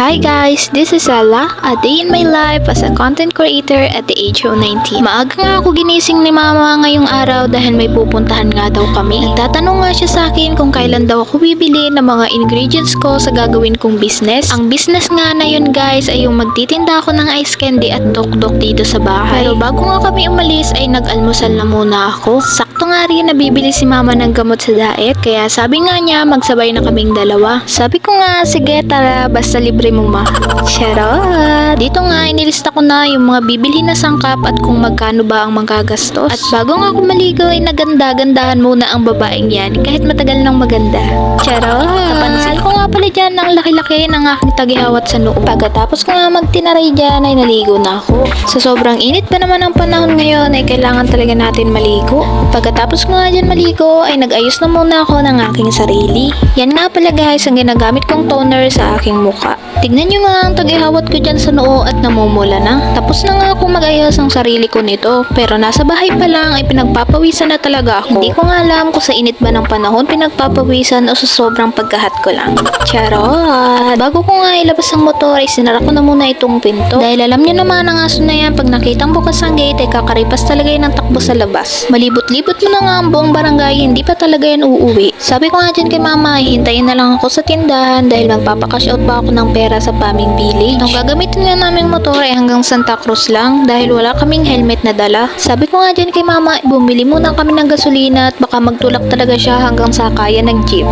Hi guys, this is Ella, a day in my life as a content creator at the age of 19. Maaga nga ako ginising ni mama ngayong araw dahil may pupuntahan nga daw kami. Nagtatanong nga siya sa akin kung kailan daw ako bibili ng mga ingredients ko sa gagawin kong business. Ang business nga na yun guys ay yung magtitinda ako ng ice candy at dokdok dito sa bahay. Pero bago nga kami umalis ay nag-almusal na muna ako. Sakto nga rin nabibili si mama ng gamot sa diet kaya sabi nga niya magsabay na kaming dalawa. Sabi ko nga sige tara basta libre mo ma. Charot! Dito nga inilista ko na yung mga bibili na sangkap at kung magkano ba ang magagastos. At bago nga ako maligo ay naganda-gandahan muna ang babaeng yan kahit matagal nang maganda. Charot! Napansin ko nga pala dyan ang laki-laki ng aking tagihawat sa noo. Pagkatapos ko nga magtinaray dyan ay naligo na ako. Sa sobrang init pa naman ang panahon ngayon ay kailangan talaga natin maligo. Pagkatapos ko nga dyan maligo ay nag-ayos na muna ako ng aking sarili. Yan nga pala guys ang ginagamit kong toner sa aking muka. Tignan nyo nga ang tag-ihawat ko dyan sa noo at namumula na. Tapos na nga ako mag-ayos ang sarili ko nito. Pero nasa bahay pa lang ay pinagpapawisan na talaga ako. Hindi ko nga alam kung sa init ba ng panahon pinagpapawisan o sa sobrang pagkahat ko lang. Charot! Bago ko nga ilabas ang motor ay sinara ko na muna itong pinto. Dahil alam nyo naman ang aso na yan pag nakitang bukas ang gate ay kakaripas talaga yan ng takbo sa labas. Malibot-libot mo na nga ang buong barangay hindi pa talaga yan uuwi. Sabi ko nga dyan kay mama ay hintayin na lang ako sa tindahan dahil magpapakash out pa ako ng pera sa Paming Village. Ang gagamitin nga naming motor ay hanggang Santa Cruz lang dahil wala kaming helmet na dala. Sabi ko nga dyan kay mama, bumili muna kami ng gasolina at baka magtulak talaga siya hanggang sa kaya ng jeep.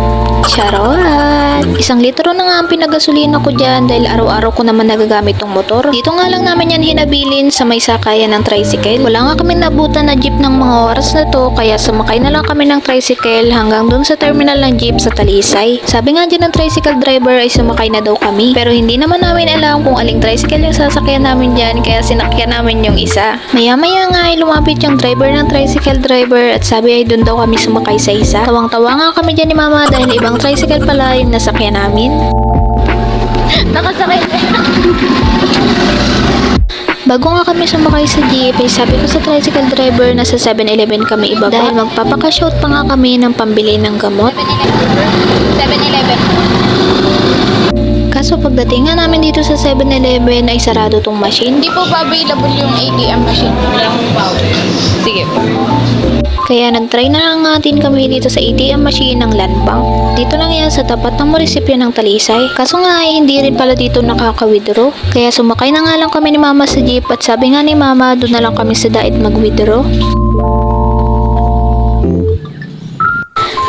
Charot! 1 litro na nga ang pinagasolina ko dyan dahil araw-araw ko naman nagagamit tong motor. Dito nga lang namin yan hinabilin sa may sakayan ng tricycle. Wala nga kami nabutan na jeep ng mga oras na to kaya sumakay na lang kami ng tricycle hanggang dun sa terminal ng jeep sa Talisay. Sabi nga dyan ng tricycle driver ay sumakay na daw kami. Pero hindi naman namin alam kung aling tricycle yung sasakyan namin dyan kaya sinakyan namin yung isa. Maya-maya nga ay lumapit yung driver ng tricycle driver at sabi ay dun daw kami sumakay sa isa. Tawang-tawa nga kami dyan ni mama dahil ibang tricycle pala yung nasakyan namin. Nakasakay Bago nga kami sumakay sa jeep, ay sabi ko sa tricycle driver na sa 7-Eleven kami ibaba dahil magpapakashoot pa nga kami ng pambili ng gamot. 7-Eleven. Kaso pagdating nga namin dito sa 7-Eleven ay sarado tong machine. Hindi po ba available yung ATM machine? Sige po. Kaya nagtry na lang natin kami dito sa ATM machine ng Land Bank. Dito lang yan sa tapat ng munisipyo ng Talisay. Kaso nga ay hindi rin pala dito nakaka-withdraw. Kaya sumakay na nga lang kami ni mama sa jeep at sabi nga ni mama doon na lang kami sa dait mag-withdraw.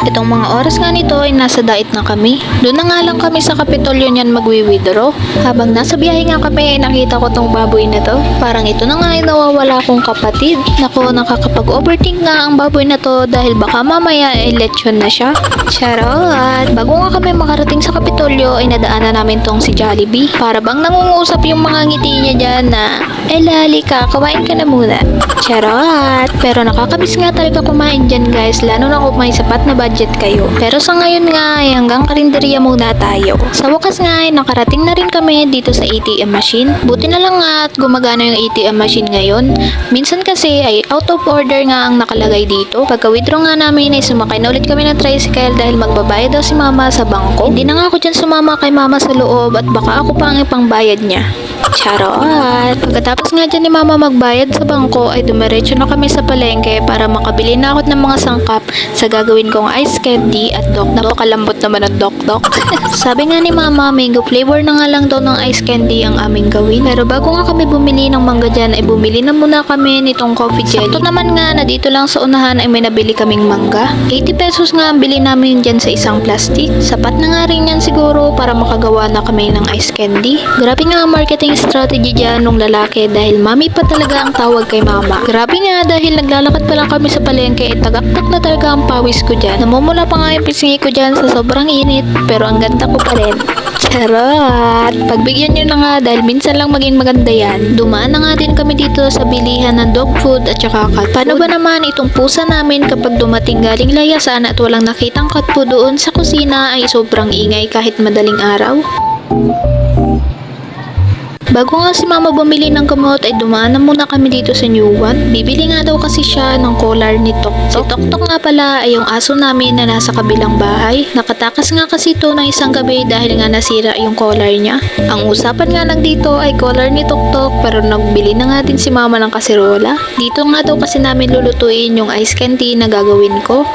Itong mga oras nga nito ay nasa dait na kami. Doon na nga lang kami sa Kapitolyo niyan magwi-withdraw. Habang nasa biyahe nga kami ay nakita ko tong baboy na to. Parang ito na nga ay nawawala kong kapatid. Nako, nakakapag-overthink nga ang baboy na to dahil baka mamaya ay lechon na siya. Charot! Bago nga kami makarating sa Kapitolyo ay nadaanan namin tong si Jollibee. Para bang nangungusap yung mga ngiti niya dyan na lali ka, kawain ka na muna. Charot! Pero nakakabis nga talaga kumain dyan guys, lalo na kung may sapat na budget kayo. Pero sa ngayon nga ay hanggang karinderya muna tayo. Sa wakas nga ay nakarating na rin kami dito sa ATM machine. Buti na lang nga at gumagana yung ATM machine ngayon. Minsan kasi ay out of order nga ang nakalagay dito. Pagka-withdraw nga namin ay sumakay na ulit kami ng tricycle dahil magbabayad daw si mama sa bangko. Hindi na nga ako dyan sumama kay mama sa loob at baka ako pa ang ipangbayad niya. Charot! Pagkatapos nga dyan ni mama magbayad sa bangko ay dumiretso na kami sa palengke para makabili na ako ng mga sangkap sa gagawin kong ice candy at dokdok. Kalambot naman ang dokdok. Sabi nga ni mama, mango flavor na nga lang daw ng ice candy ang aming gawin. Pero bago nga kami bumili ng mangga dyan ay bumili na muna kami nitong coffee jelly. Sakto naman nga na dito lang sa unahan ay may nabili kaming mangga. 80 pesos nga ang bili namin dyan sa isang plastic. Sapat na nga rin yan siguro para makagawa na kami ng ice candy. Grabe nga ang marketing strategy dyan nung lalaki dahil mami pa talaga ang tawag kay mama. Grabe nga dahil naglalakad pa lang kami sa palengke at tagaktak na talaga ang pawis ko dyan. Namumula pa nga yung pisngi ko dyan sa sobrang init pero ang ganda ko pa rin. Charot! Pagbigyan nyo na nga dahil minsan lang maging maganda yan. Dumaan na nga din kami dito sa bilihan ng dog food at saka cat food. Paano ba naman itong pusa namin kapag dumating galing layasan at walang nakitang cat food doon sa kusina ay sobrang ingay kahit madaling araw? Bago nga si mama bumili ng gamot ay dumaan na muna kami dito sa New One. Bibili nga daw kasi siya ng collar ni Toktok. Si Toktok nga pala ay yung aso namin na nasa kabilang bahay. Nakatakas nga kasi ito ng isang gabi dahil nga nasira yung collar niya. Ang usapan nga lang dito ay collar ni Toktok pero nagbili na nga din si mama ng kaserola. Dito nga daw kasi namin lulutuin yung ice candy na gagawin ko.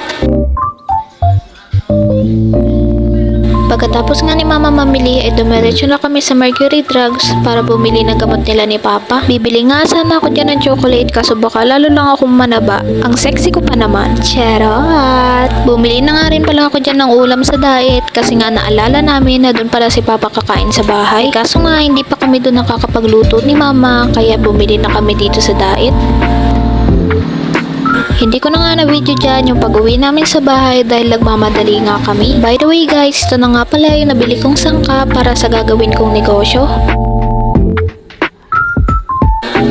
Pagkatapos nga ni mama mamili ay dumiretso na kami sa Mercury Drugs para bumili ng gamot nila ni papa. Bibili nga sana ako dyan ng chocolate kaso baka lalo lang akong manaba. Ang sexy ko pa naman. Charot! Bumili na nga rin pala ako dyan ng ulam sa diet kasi nga naalala namin na doon pala si papa kakain sa bahay. Kaso nga hindi pa kami doon nakakapagluto ni mama kaya bumili na kami dito sa diet. Hindi ko na nga na-video dyan yung pag-uwi namin sa bahay dahil nagmamadali nga kami. By the way guys, ito na nga pala yung nabili kong sangka para sa gagawin kong negosyo.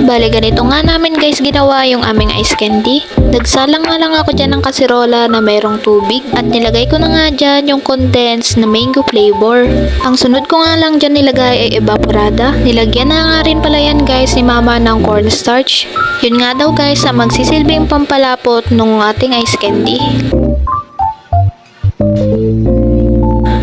Bale, ganito nga namin guys ginawa yung aming ice candy. Nagsalang nga lang ako dyan ng kaserola na mayroong tubig at nilagay ko na nga dyan yung condensed na mango flavor. Ang sunod ko nga lang dyan nilagay ay evaporada. Nilagyan na nga rin pala yan guys ni mama ng cornstarch. Yun nga daw guys ang magsisilbing pampalapot nung ating ice candy.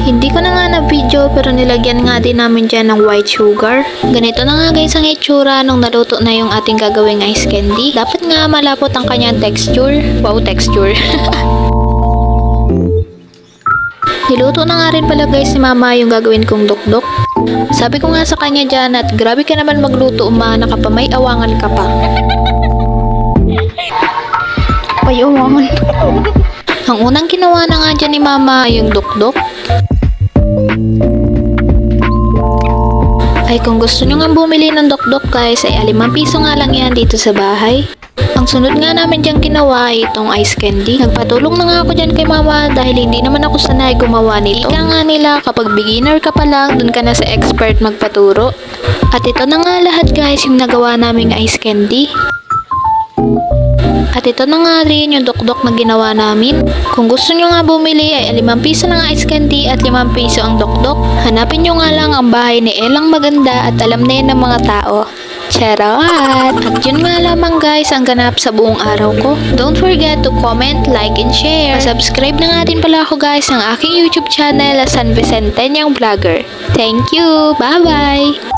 Hindi ko na nga na video pero nilagyan nga din namin dyan ng white sugar. Ganito na nga guys ang itsura nung naluto na yung ating gagawing ice candy. Dapat nga malapot ang kanyang texture. Wow, texture. Niluto na nga rin pala guys ni mama yung gagawin kong dokdok. Sabi ko nga sa kanya dyan at grabe ka naman magluto nakapamay awangan ka pa. Ay, uwangan. Ang unang ginawa na nga dyan ni mama ay yung dokdok. Ay kung gusto nyo nga bumili ng dokdok guys ay 5 piso nga lang yan dito sa bahay. Ang sunod nga namin dyan ginawa ay itong ice candy. Nagpatulong na nga ako dyan kay mama dahil hindi naman ako sanay gumawa nito. Ika nga nila kapag beginner ka pa lang dun ka na sa expert magpaturo. At ito na nga lahat guys yung nagawa naming ice candy. At ito na nga rin yung dokdok na ginawa namin. Kung gusto nyo nga bumili ay 5 piso lang ang ice candy at 5 piso ang dokdok. Hanapin nyo nga lang ang bahay ni Elang Maganda at alam na yun ng mga tao. Charot! At yun nga lamang guys ang ganap sa buong araw ko. Don't forget to comment, like, and share. Subscribe na nga din pala ako guys ng aking YouTube channel San Vicente Nyang Vlogger. Thank you! Bye-bye!